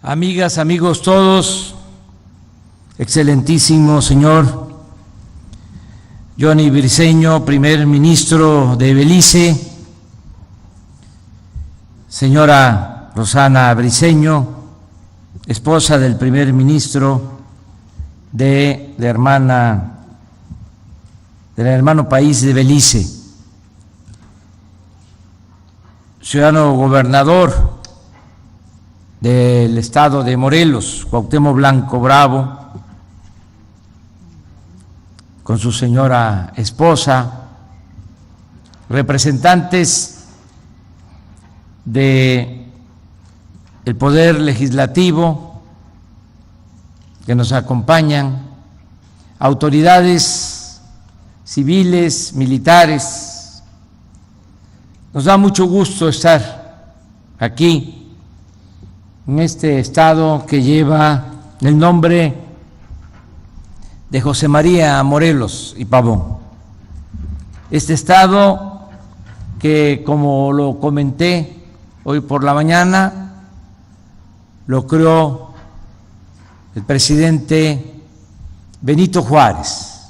Amigas, amigos todos, excelentísimo señor Johnny Briceño, primer ministro de Belice, señora Rosana Briceño, esposa del primer ministro del hermano país de Belice, ciudadano gobernador del estado de Morelos, Cuauhtémoc Blanco Bravo, con su señora esposa, representantes del Poder Legislativo que nos acompañan, autoridades civiles, militares. Nos da mucho gusto estar aquí en este estado que lleva el nombre de José María Morelos y Pavón. Este estado que, como lo comenté hoy por la mañana, lo creó el presidente Benito Juárez,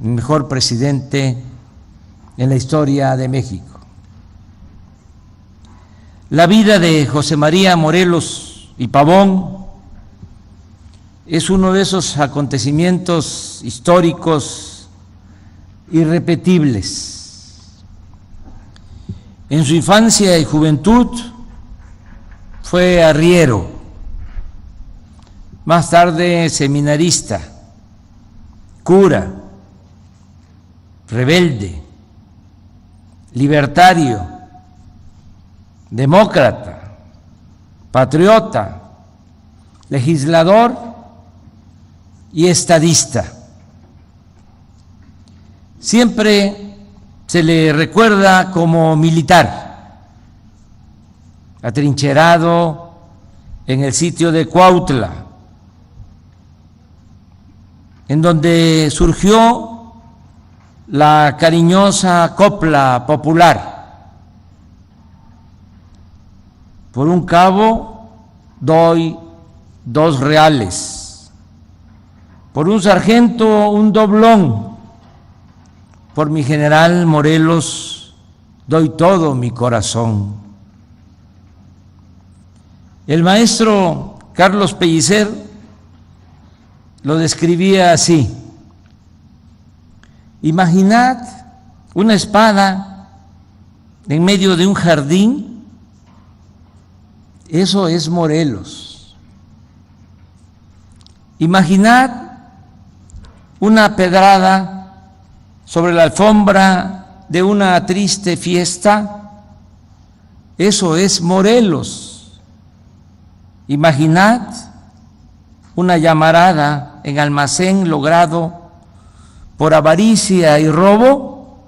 el mejor presidente en la historia de México. La vida de José María Morelos y Pavón es uno de esos acontecimientos históricos irrepetibles. En su infancia y juventud fue arriero, más tarde seminarista, cura, rebelde, libertario, demócrata, patriota, legislador y estadista. Siempre se le recuerda como militar, atrincherado en el sitio de Cuautla, en donde surgió la cariñosa copla popular: por un cabo doy 2 reales, por un sargento un doblón, por mi general Morelos doy todo mi corazón. El maestro Carlos Pellicer lo describía así: imaginad una espada en medio de un jardín. Eso es Morelos. Imaginad una pedrada sobre la alfombra de una triste fiesta. Eso es Morelos. Imaginad una llamarada en almacén logrado por avaricia y robo.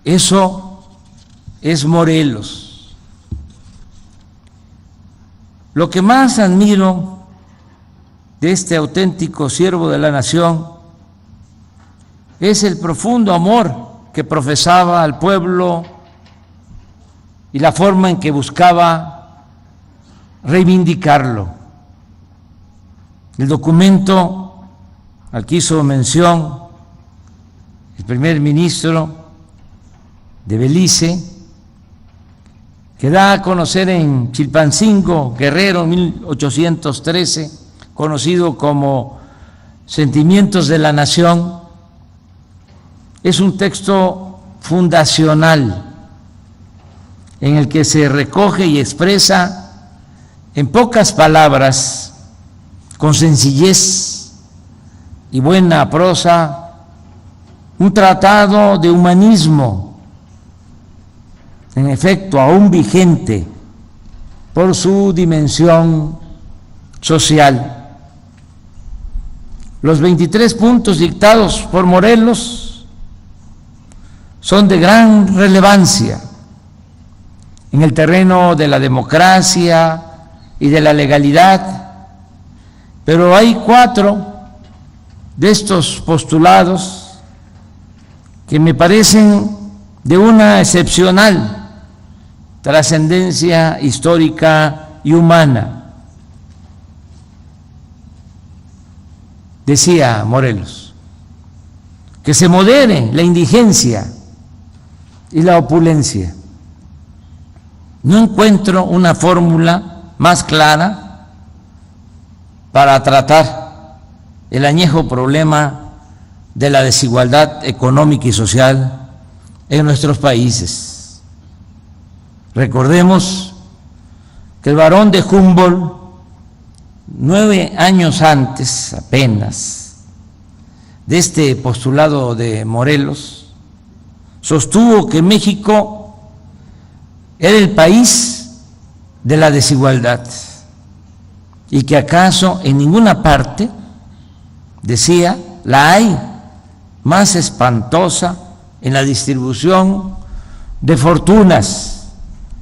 Eso es Morelos. Lo que más admiro de este auténtico siervo de la nación es el profundo amor que profesaba al pueblo y la forma en que buscaba reivindicarlo. El documento al que hizo mención el primer ministro de Belice, que da a conocer en Chilpancingo, Guerrero, 1813, conocido como Sentimientos de la Nación, es un texto fundacional en el que se recoge y expresa en pocas palabras, con sencillez y buena prosa, un tratado de humanismo, en efecto aún vigente por su dimensión social. Los 23 puntos dictados por Morelos son de gran relevancia en el terreno de la democracia y de la legalidad, pero hay 4 de estos postulados que me parecen de una excepcional trascendencia histórica y humana. Decía Morelos, que se modere la indigencia y la opulencia. No encuentro una fórmula más clara para tratar el añejo problema de la desigualdad económica y social en nuestros países. Recordemos que el Barón de Humboldt, 9 años antes apenas de este postulado de Morelos, sostuvo que México era el país de la desigualdad y que acaso en ninguna parte, decía, la hay más espantosa en la distribución de fortunas,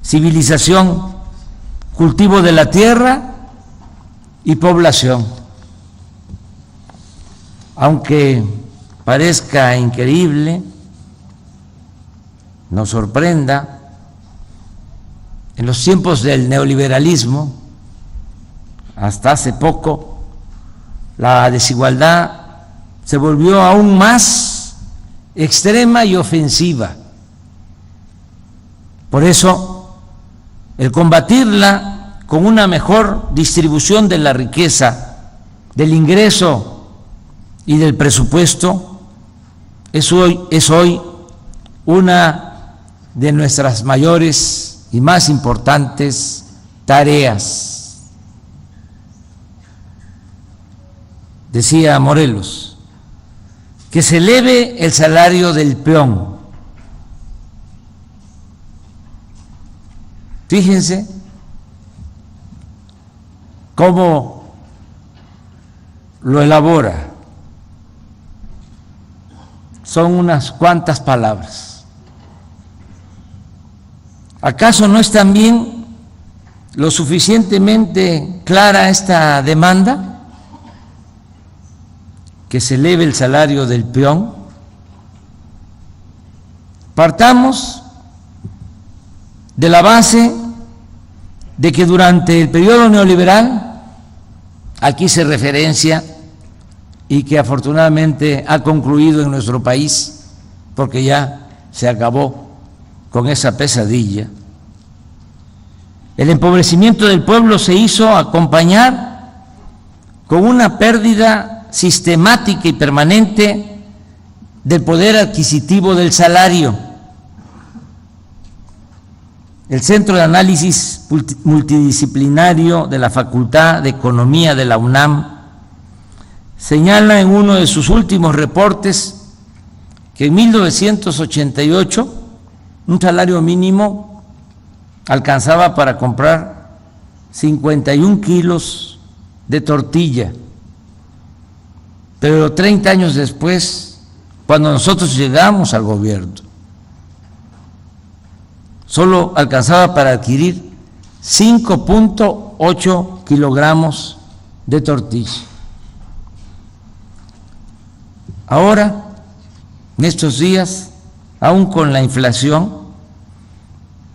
civilización, cultivo de la tierra y población. Aunque parezca increíble, nos sorprenda, en los tiempos del neoliberalismo, hasta hace poco, la desigualdad se volvió aún más extrema y ofensiva. Por eso, el combatirla con una mejor distribución de la riqueza, del ingreso y del presupuesto es hoy una de nuestras mayores y más importantes tareas. Decía Morelos, que se eleve el salario del peón. Fíjense cómo lo elabora. Son unas cuantas palabras. ¿Acaso no es también lo suficientemente clara esta demanda? Que se eleve el salario del peón. Partamos de la base de que durante el periodo neoliberal, aquí se referencia y que afortunadamente ha concluido en nuestro país, porque ya se acabó con esa pesadilla, el empobrecimiento del pueblo se hizo acompañar con una pérdida sistemática y permanente del poder adquisitivo del salario. El Centro de Análisis Multidisciplinario de la Facultad de Economía de la UNAM señala en uno de sus últimos reportes que en 1988 un salario mínimo alcanzaba para comprar 51 kilos de tortilla. Pero 30 años después, cuando nosotros llegamos al gobierno, solo alcanzaba para adquirir 5.8 kilogramos de tortilla. Ahora, en estos días, aún con la inflación,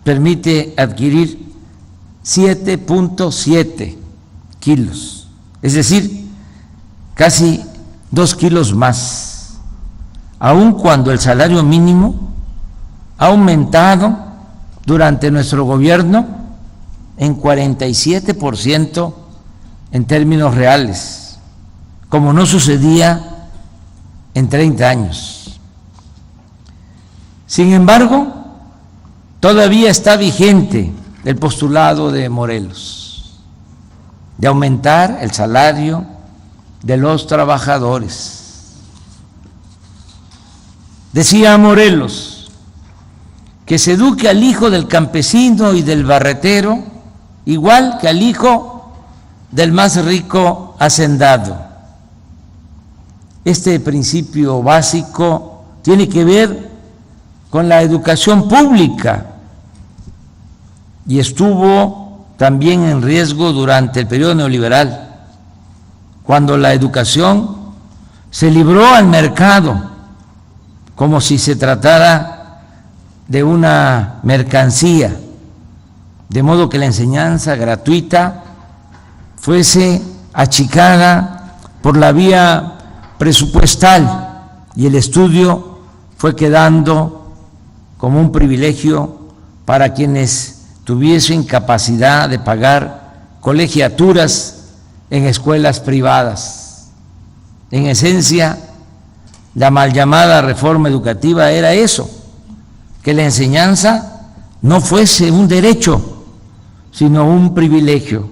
permite adquirir 7.7 kilos, es decir, casi 2 kilos más, aun cuando el salario mínimo ha aumentado durante nuestro gobierno en 47% en términos reales, como no sucedía en 30 años. Sin embargo, todavía está vigente el postulado de Morelos de aumentar el salario de los trabajadores. Decía Morelos que se eduque al hijo del campesino y del barretero igual que al hijo del más rico hacendado. Este principio básico tiene que ver con la educación pública y estuvo también en riesgo durante el periodo neoliberal, cuando la educación se libró al mercado como si se tratara de una mercancía de modo que la enseñanza gratuita fuese achicada por la vía presupuestal y el estudio fue quedando como un privilegio para quienes tuviesen capacidad de pagar colegiaturas en escuelas privadas. En esencia, la mal llamada reforma educativa era eso, que la enseñanza no fuese un derecho, sino un privilegio.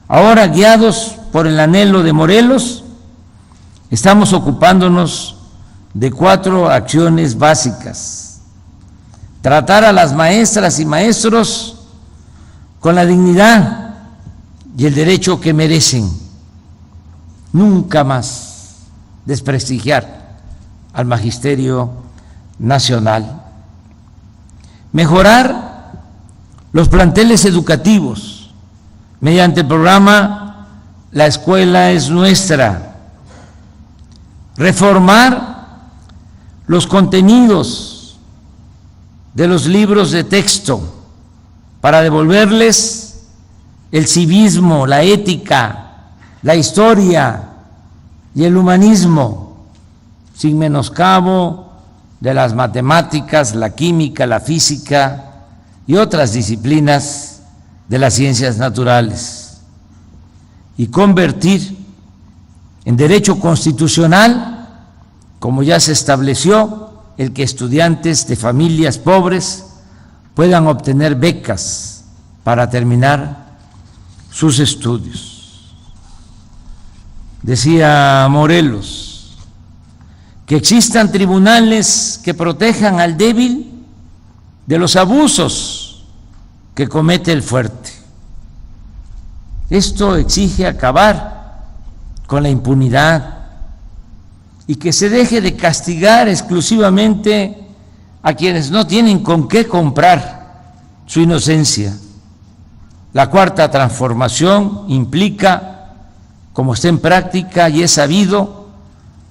Ahora, guiados por el anhelo de Morelos, estamos ocupándonos de 4 acciones básicas: tratar a las maestras y maestros con la dignidad y el derecho que merecen, nunca más desprestigiar al magisterio nacional; mejorar los planteles educativos mediante el programa La Escuela es Nuestra; reformar los contenidos de los libros de texto para devolverles el civismo, la ética, la historia y el humanismo, sin menoscabo de las matemáticas, la química, la física y otras disciplinas de las ciencias naturales; y convertir en derecho constitucional, como ya se estableció, el que estudiantes de familias pobres puedan obtener becas para terminar sus estudios. Decía Morelos, que existan tribunales que protejan al débil de los abusos que comete el fuerte. Esto exige acabar con la impunidad y que se deje de castigar exclusivamente a quienes no tienen con qué comprar su inocencia. La cuarta transformación implica, como está en práctica y es sabido,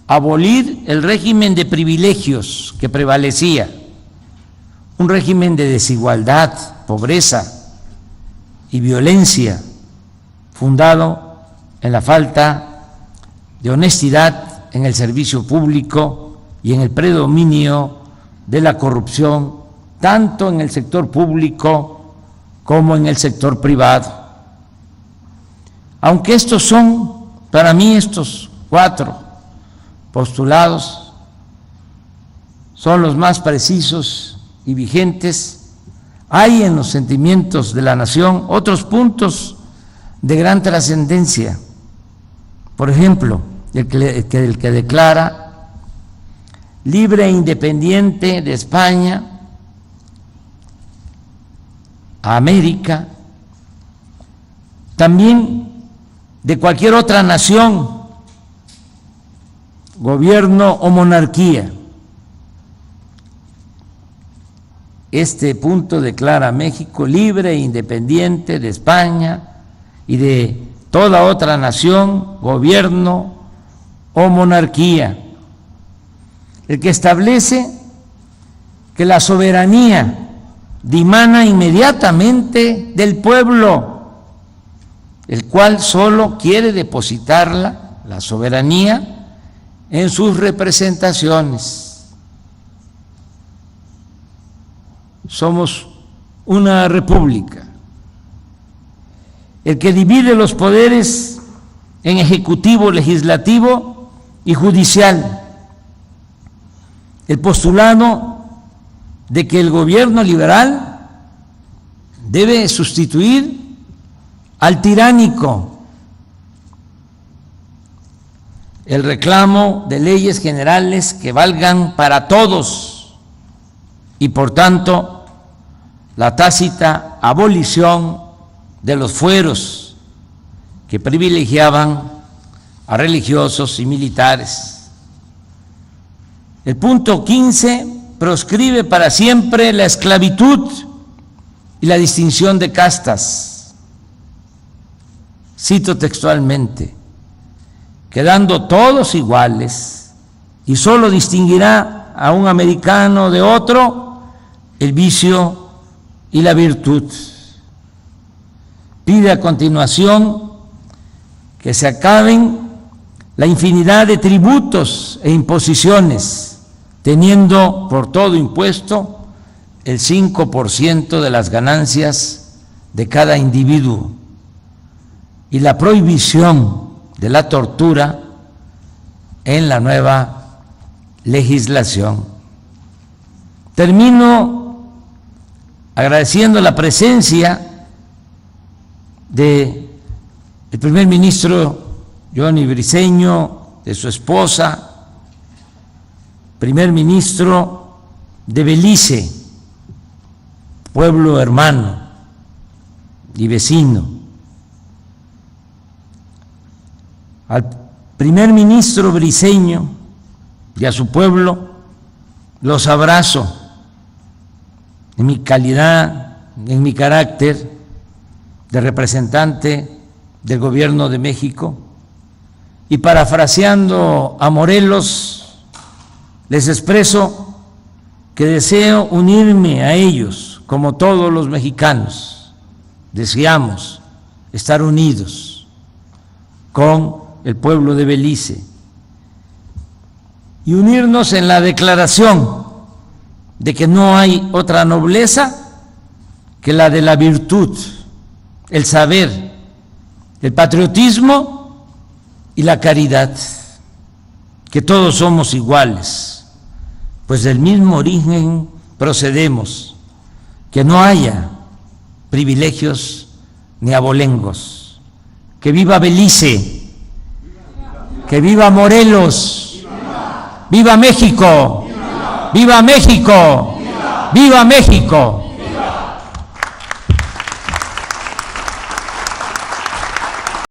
abolir el régimen de privilegios que prevalecía, un régimen de desigualdad, pobreza y violencia fundado en la falta de honestidad en el servicio público y en el predominio de la corrupción, tanto en el sector público como en el sector privado. Aunque estos son, para mí, estos 4 postulados son los más precisos y vigentes, hay en los sentimientos de la nación otros puntos de gran trascendencia. Por ejemplo, el que declara libre e independiente de España a América, también de cualquier otra nación, gobierno o monarquía. Este punto declara a México libre e independiente de España y de toda otra nación, gobierno o monarquía. El que establece que la soberanía dimana inmediatamente del pueblo, el cual solo quiere depositarla, la soberanía, en sus representaciones. Somos una república. El que divide los poderes en ejecutivo, legislativo y judicial. El postulado de que el gobierno liberal debe sustituir al tiránico. El reclamo de leyes generales que valgan para todos y, por tanto, la tácita abolición de los fueros que privilegiaban a religiosos y militares. El punto 15 proscribe para siempre la esclavitud y la distinción de castas. Cito textualmente: quedando todos iguales, y solo distinguirá a un americano de otro el vicio y la virtud. pide a continuación que se acaben la infinidad de tributos e imposiciones, teniendo por todo impuesto el 5% de las ganancias de cada individuo, y la prohibición de la tortura en la nueva legislación. Termino agradeciendo la presencia del primer ministro Johnny Briceño, de su esposa, primer ministro de Belice, pueblo hermano y vecino. Al primer ministro Briceño y a su pueblo los abrazo en mi calidad, en mi carácter de representante del Gobierno de México, y parafraseando a Morelos, les expreso que deseo unirme a ellos como todos los mexicanos. Deseamos estar unidos con el pueblo de Belice y unirnos en la declaración de que no hay otra nobleza que la de la virtud, el saber, el patriotismo y la caridad, que todos somos iguales, pues del mismo origen procedemos, que no haya privilegios ni abolengos. Que viva Belice, que viva Morelos, viva México, viva México, viva México.